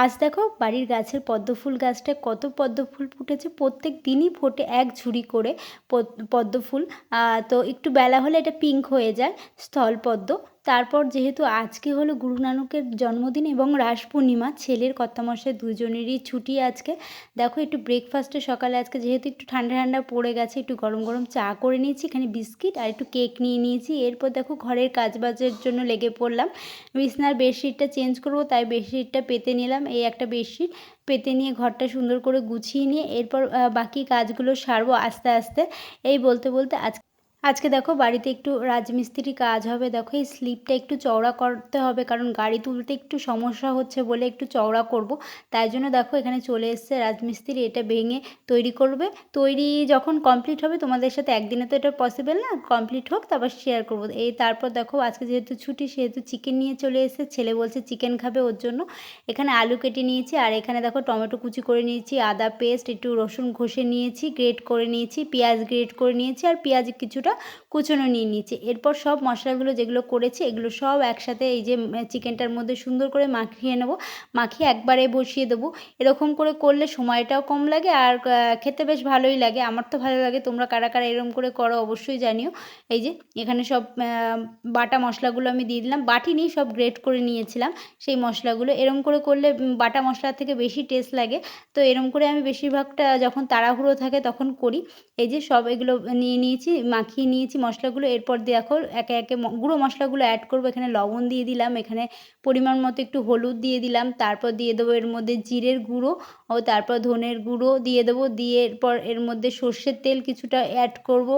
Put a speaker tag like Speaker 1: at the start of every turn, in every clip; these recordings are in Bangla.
Speaker 1: আজ দেখো বাড়ির গাছের পদ্মফুল গাছটায় কত পদ্মফুল ফুটেছে। প্রত্যেক দিনই ফোটে এক ঝুড়ি করে পদ্মফুল। তো একটু বেলা হলে এটা পিঙ্ক হয়ে যায়, স্থলপদ্ম। তারপর যেহেতু আজকে হলো গুরু নানকের জন্মদিন এবং রাস পূর্ণিমা, ছেলের কর্তামশাই দুজনেরই ছুটি আজকে। দেখো একটু ব্রেকফাস্টে সকালে আজকে যেহেতু একটু ঠান্ডা ঠান্ডা পড়ে গেছে, একটু গরম গরম চা করে নিয়েছি, এখানে বিস্কিট আর একটু কেক নিয়ে নিয়েছি। এরপর দেখো ঘরের কাজবাজের জন্য লেগে পড়লাম। বিছনার বেডশিটটা চেঞ্জ করব, তাই বেডশিটটা পেতে নিলাম। এই একটা বেডশিট পেতে নিয়ে ঘরটা সুন্দর করে গুছিয়ে নিয়ে এরপর বাকি কাজগুলো সারবো আস্তে আস্তে। এই বলতে বলতে আজকে দেখো বাড়িতে একটু রাজমিস্ত্রি কাজ হবে। দেখো এই স্লিপটা একটু চওড়া করতে হবে, কারণ গাড়ি তুলতে একটু সমস্যা হচ্ছে বলে একটু চওড়া করব। তাই জন্য দেখো এখানে চলে এসছে রাজমিস্ত্রি, এটা ভেঙে তৈরি করবে। তৈরি যখন কমপ্লিট হবে তোমাদের সাথে, একদিনে তো এটা পসিবল না, কমপ্লিট হোক তারপর শেয়ার করবো। এই তারপর দেখো আজকে যেহেতু ছুটি সেহেতু চিকেন নিয়ে চলে এসেছে, ছেলে বলছে চিকেন খাবে, ওর জন্য এখানে আলু কেটে নিয়েছি। আর এখানে দেখো টমেটো কুচি করে নিয়েছি, আদা পেস্ট, একটু রসুন ঘষে নিয়েছি, গ্রেট করে নিয়েছি, পেঁয়াজ গ্রেট করে নিয়েছি, আর পেঁয়াজ কিছুটা কুচনো নিয়ে নিয়েছি। এরপর সব মশলাগুলো যেগুলো করেছি এগুলো সব একসাথে এই যে চিকেনটার মধ্যে সুন্দর করে মাখিয়ে নেব। মাখিয়ে একবারে বসিয়ে দেবো। এরকম করে করলে সময়টাও কম লাগে আর খেতে বেশ ভালোই লাগে। আমার তো ভালো লাগে, তোমরা কারা কারা এরকম করে করো অবশ্যই জানিও। এই যে এখানে সব বাটা মশলাগুলো আমি দিয়ে দিলাম, বাটিনি সব গ্রেট করে নিয়েছিলাম সেই মশলাগুলো। এরকম করে করলে বাটা মশলার থেকে বেশি টেস্ট লাগে। তো এরকম করে আমি বেশিরভাগটা যখন তাড়াহুড়ো থাকে তখন করি। এই যে সব এগুলো নিয়ে নিয়েছি, মাখিয়ে নিয়েছি মশলাগুলো। এরপর দেখো একে একে গুঁড়ো মশলাগুলো অ্যাড করবো। এখানে লবণ দিয়ে দিলাম, এখানে পরিমাণ মতো একটু হলুদ দিয়ে দিলাম, তারপর দিয়ে দেবো এর মধ্যে জিরের গুঁড়ো, ও তারপর ধনের গুঁড়ো দিয়ে দেবো। দিয়ে এরপর এর মধ্যে সর্ষের তেল কিছুটা অ্যাড করব,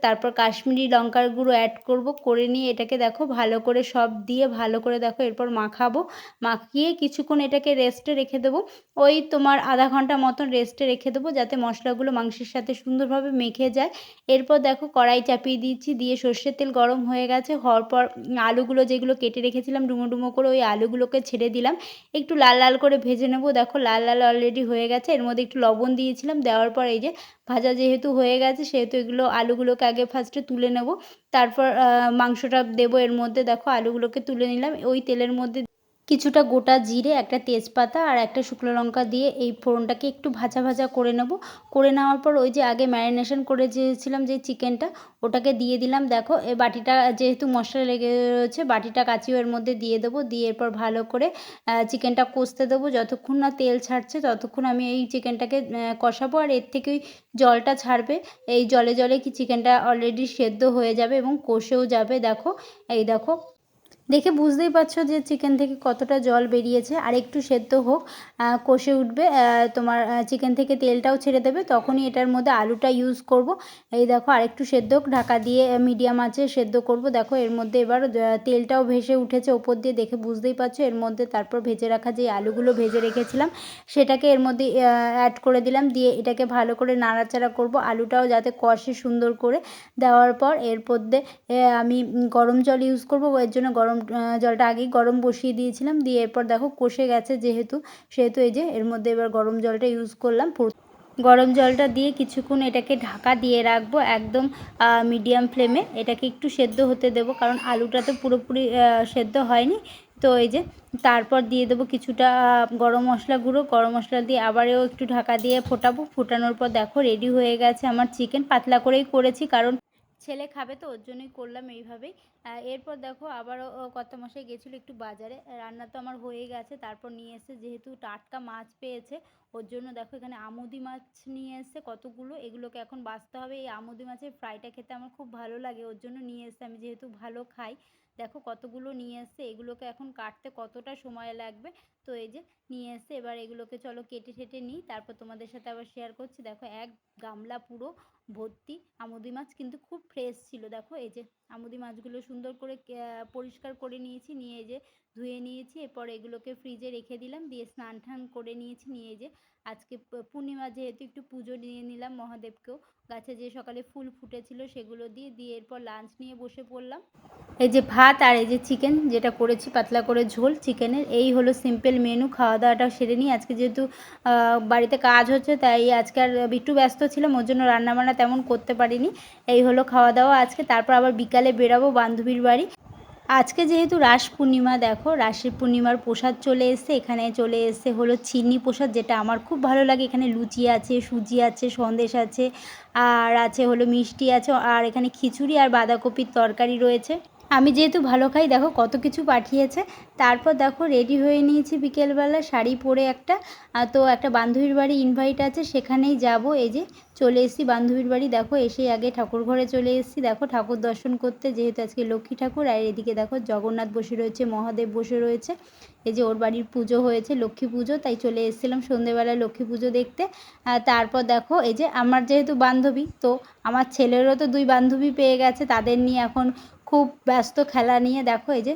Speaker 1: তারপর কাশ্মীরি লঙ্কার গুঁড়ো অ্যাড করব। করে নিয়ে এটাকে দেখো ভালো করে সব দিয়ে ভালো করে দেখো এরপর মাখাবো। মাখিয়ে কিছুক্ষণ এটাকে রেস্টে রেখে দেবো। ওই তোমার আধা ঘন্টা মতন রেস্টে রেখে দেবো, যাতে মশলাগুলো মাংসের সাথে সুন্দরভাবে মেখে যায়। এরপর দেখো কড়াই চাপিয়ে দিয়েছি, দিয়ে সর্ষের তেল গরম হয়ে গেছে। হওয়ার পর আলুগুলো যেগুলো কেটে রেখেছিলাম ডুমো ডুমো করে, ওই আলুগুলোকে ছেড়ে দিলাম। একটু লাল লাল করে ভেজে নেবো। দেখো লাল লাল অলরেডি হয়ে গেছে। এর মধ্যে একটু লবণ দিয়েছিলাম, দেওয়ার পর এই যে ভাজা যেহেতু হয়ে গেছে সেহেতু এগুলো আলুগুলোকে আগে ফার্স্টে তুলে নেব, তারপর মাংসটা দেবো এর মধ্যে। দেখো আলুগুলোকে তুলে নিলাম। ওই তেলের মধ্যে কিছুটা গোটা জিরে, একটা তেজপাতা আর একটা শুকনো লঙ্কা দিয়ে এই ফোড়নটাকে একটু ভাজা ভাজা করে নেব। করে নেওয়ার পর ওই যে আগে ম্যারিনেশন করে দিয়েছিলাম যে চিকেনটা, ওটাকে দিয়ে দিলাম। দেখো এই বাটিটা যেহেতু মশলা লেগে রয়েছে, বাটিটা কাচিও এর মধ্যে দিয়ে দেবো। দিয়ে এরপর ভালো করে চিকেনটা কষতে দেবো। যতক্ষণ না তেল ছাড়ছে ততক্ষণ আমি এই চিকেনটাকে কষাবো। আর এর থেকেই জলটা ছাড়বে। এই জলে জলে কি চিকেনটা অলরেডি সেদ্ধ হয়ে যাবে এবং কষেও যাবে। দেখো এই দেখো, দেখে বুঝতেই পারছো যে চিকেন থেকে কতটা জল বেরিয়েছে। আর একটু সেদ্ধ হোক, কষে উঠবে, তোমার চিকেন থেকে তেলটাও ছেড়ে দেবে, তখনই এটার মধ্যে আলুটা ইউজ করব। এই দেখো আরেকটু সেদ্ধ হোক, ঢাকা দিয়ে মিডিয়াম আঁচে সেদ্ধ করব। দেখো এর মধ্যে এবার তেলটাও ভেসে উঠেছে ওপর দিয়ে, দেখে বুঝতেই পারছো। এর মধ্যে তারপর ভেজে রাখা যে আলুগুলো ভেজে রেখেছিলাম সেটাকে এর মধ্যে অ্যাড করে দিলাম। দিয়ে এটাকে ভালো করে নাড়াচাড়া করব, আলুটাও যাতে কষে সুন্দর করে। দেওয়ার পর এর মধ্যে আমি গরম জল ইউজ করব। এর জন্য গরম জলটা আগেই গরম বসিয়ে দিয়েছিলাম। দিয়ে এরপর দেখো কষে গেছে যেহেতু, সেহেতু এই যে এর মধ্যে এবার গরম জলটা ইউজ করলাম। গরম জলটা দিয়ে কিছুক্ষণ এটাকে ঢাকা দিয়ে রাখবো একদম মিডিয়াম ফ্লেমে। এটাকে একটু সেদ্ধ হতে দেবো, কারণ আলুটা তো পুরোপুরি সেদ্ধ হয়নি। তো এই যে তারপর দিয়ে দেবো কিছুটা গরম মশলা গুঁড়ো। গরম মশলা দিয়ে আবারও একটু ঢাকা দিয়ে ফোটাবো। ফোটানোর পর দেখো রেডি হয়ে গেছে আমার চিকেন। পাতলা করেই করেছি, কারণ ছেলে খাবে তো ওর জন্যই করলাম এইভাবেই। এরপর দেখো আবারও কর্তামশাই গেছিলো একটু বাজারে, রান্না তো আমার হয়ে গেছে। তারপর নিয়ে এসে যেহেতু টাটকা মাছ পেয়েছে, ওর জন্য দেখো এখানে আমুদি মাছ নিয়ে এসছে কতগুলো। এগুলোকে এখন বাছতে হবে। এই আমুদি মাছের ফ্রাইটা খেতে আমার খুব ভালো লাগে, ওর জন্য নিয়ে এসছে, আমি যেহেতু ভালো খাই। দেখো কতগুলো নিয়ে এসছে, এগুলোকে এখন কাটতে কতটা সময় লাগবে। তো এই যে নিয়ে এসছে, এবার এগুলোকে চলো কেটে ঠেটে নিই, তারপর তোমাদের সাথে আবার শেয়ার করছি। দেখো এক গামলা পুরো ভর্তি আমুদি মাছ, কিন্তু খুব ফ্রেশ ছিল। দেখো এই যে আমুদি মাছগুলো সুন্দর করে পরিষ্কার করে নিয়েছি, নিয়ে এই যে ধুয়ে নিয়েছি। এরপর এগুলোকে ফ্রিজে রেখে দিলাম। দিয়ে স্নান টান করে নিয়েছি। নিয়ে যে আজকে পূর্ণিমা যেহেতু একটু পুজো দিয়ে নিলাম মহাদেবকেও। গাছে যে সকালে ফুল ফুটেছিল সেগুলো দিয়ে দিয়ে এরপর লাঞ্চ নিয়ে বসে পড়লাম। এই যে ভাত আর এই যে চিকেন যেটা করেছি পাতলা করে ঝোল চিকেনের, এই হলো সিম্পল মেনু। খাওয়া দাওয়াটা সেরে নিই। আজকে যেহেতু বাড়িতে কাজ হচ্ছে, তাই আজকে আর একটু ব্যস্ত ছিলাম, ওর জন্য রান্নাবান্না তেমন করতে পারিনি। এই হলো খাওয়া দাওয়া আজকে। তারপর আবার বিকালে বেরাবো বান্ধবীর বাড়ি। আজকে যেহেতু রাস পূর্ণিমা, দেখো রাসের পূর্ণিমার প্রসাদ চলে এসছে। এখানে চলে এসছে হলো চিনি প্রসাদ, যেটা আমার খুব ভালো লাগে। এখানে লুচি আছে, সুজি আছে, সন্দেশ আছে, আর আছে হলো মিষ্টি আছে, আর এখানে খিচুড়ি আর বাঁধাকপির তরকারি রয়েছে। আমি যেহেতু ভালো খাই, দেখো কত কিছু পাঠিয়েছে। তারপর দেখো রেডি হয়ে নিয়েছি বিকেলবেলা শাড়ি পরে একটা। তো একটা বান্ধবীর বাড়ি ইনভাইট আছে, সেখানেই যাব। এই যে চলে এসেছি বান্ধবীর বাড়ি। দেখো এসে আগে ঠাকুর ঘরে চলে এসেছি, দেখো ঠাকুর দর্শন করতে, যেহেতু আজকে লক্ষ্মী ঠাকুর। আর এদিকে দেখো জগন্নাথ বসে রয়েছে, মহাদেব বসে রয়েছে। এই যে ওর বাড়ির পুজো হয়েছে, লক্ষ্মী পুজো, তাই চলে এসেছিলাম সন্ধেবেলায় লক্ষ্মী পুজো দেখতে। তারপর দেখো এই যে আমার যেহেতু বান্ধবী, তো আমার ছেলেরও তো 2 বান্ধবী পেয়ে গেছে, তাদের নিয়ে এখন খুব ব্যস্ত খেলা নিয়ে। দেখো এই যে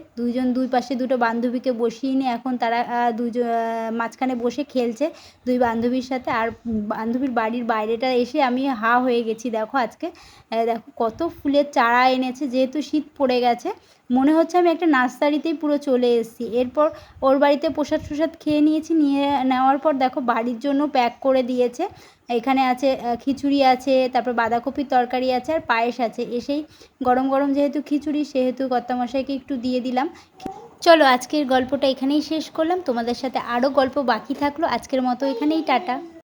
Speaker 1: দুই পাশে দুটো বান্ধবীকে বসিয়ে নিয়ে এখন তারা মাঝখানে বসে খেলছে 2 বান্ধবীর সাথে। আর বান্ধবীর বাড়ির বাইরেটা এসে আমি হা হয়ে গেছি। দেখো আজকে দেখো কত ফুলের চারা এনেছে, যেহেতু শীত পড়ে গেছে মনে হচ্ছে আমি একটা নার্সারিতেই পুরো চলে এসেছি। এরপর ওর বাড়িতে প্রসাদ খেয়ে নিয়েছি। নিয়ে নেওয়ার পর দেখো বাড়ির জন্য প্যাক করে দিয়েছে। এখানে আছে খিচুড়ি আছে, তারপর বাঁধাকপির তরকারি আছে, আর পায়েস আছে। এসেই গরম গরম যেহেতু খিচুড়ি, সেহেতু কর্তামশাইকে একটু দিয়ে দিলাম। চলো আজকের গল্পটা এখানেই শেষ করলাম। তোমাদের সাথে আরও গল্প বাকি থাকলো। আজকের মতো এখানেই টাটা।